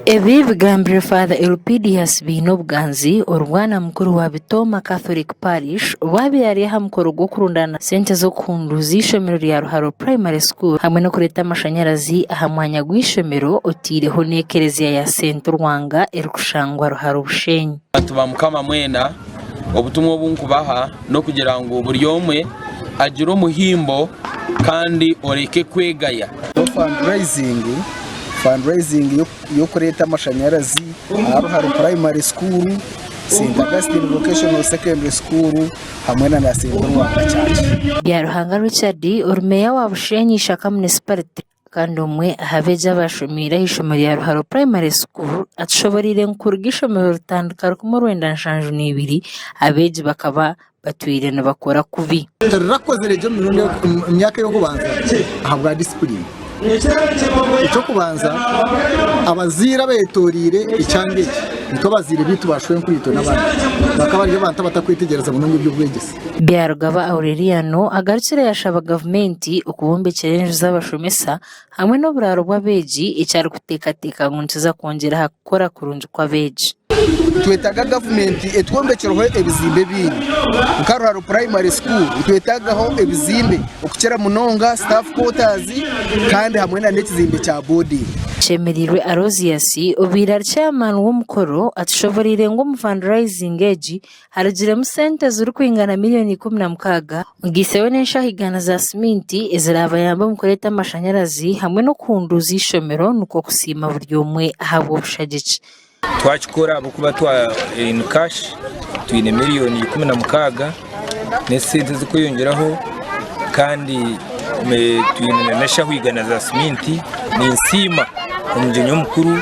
Ebi bigambire Father Elpidius Binobganzi orwana mukuru wa Bitoma Catholic Parish wabyariye hamukoro gwo kurundana sente zo kunduza ishomero rya Ruharo Primary School hamwe no kureta amashanyarazi ahamwanya gw'ishomero otireho nekerezia ya Saint Rwanga erukushangwa Ruharo Bushenyi. Tubamukama mwena obutumwa bunkubaha no kugira ngo buri yomwe agire umuhimbo kandi oreke kwegaya. Fundraising yo kureta amashanyarazi Ruharo Primary School, St. Augustine Vocational Secondary School hamwe na Saint Rwanga Church. Bya Ruhanga Richard Ormeya wa Bushenyi Shaka Municipality kandi umwe ahabeja bashumira ishomero ya Ruharo Primary School atshoborire nkurga ishomero rutandukana ku murwenda nshanju n'ibiri abeje bakaba batwire no bakora kubi. Rakoze rejo myaka yo kubanza ahabwa discipline icyo kubanza abazira betorire icyangeke niko bazire bitu bashoye kwito n'abandi bakabaryo banta batakwitegereza mu nungu by'ubwegese. Byarugaba Aureliano agarukira yashaba government ukubumbe challenge z'abashomesa hamwe no buraro bw'abeji icyari kutekateka ngo ntiza kongera hakora kurunje kwa beji. Twetaga government etwombekeroho ebizimbe bindi Ruharo Primary School twetagaho ebizimbe okukera munonga staff quarters kandi hamwe na n'ekizimbe cya boarding. Chemerirwe Arosias obira chairman w'umukoro atishoborire ngo mu fundraising eji haragire mu sente zuri kwingana miliyoni 16 ngisewe n'eshahigana za siminti eziraba yamba mu kureta amashanyarazi hamwe no kunduza ishomero nuko kusima buryo umwe ahabo bushagice. Twachikora bukuba twa in cash twine miliyoni 16 nesente zikuyongeraho kandi twine nashahwigana za siminti ni nsima umujyanyo mukuru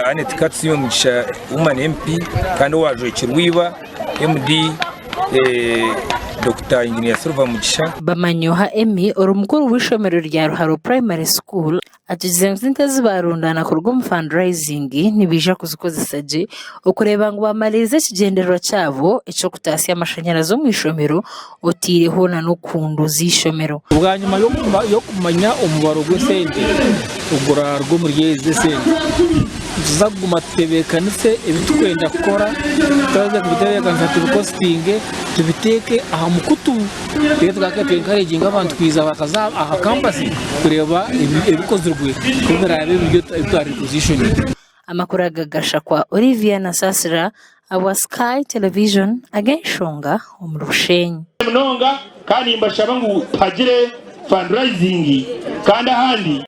Anet Katsi yomusha Woman MP kandi waje kirwiba MD Dr. Engineer Silva Mugisha Bamanyoha Emi orumukuru w'ishomero rya Ruharo Primary School atize sente zibarundana ku rwo fundraising nibija kuzikozesaje ukureba ngo bamalize kigenderero cyabo ico kutasi amashanyarazi mu ishomero otireho na no kunduza ishomero. Ubwanyuma yo kumanya umubaro gw'esente ugura rwo muri yeze sente zaguma tebekanitse ibitukwenda gukora twaza kubitaya kansati costing tubiteke aha mukutu rero twakatwenkareje abantu kwiza bakaza aha campus kureba ibikozirwe kubera ibyo twari position. Amakuru agagasha kwa Olivia na Sasira aba Sky Television agenshonga umurushenyi munonga kandi mbashaba ngo pagire fundraising kandi ahandi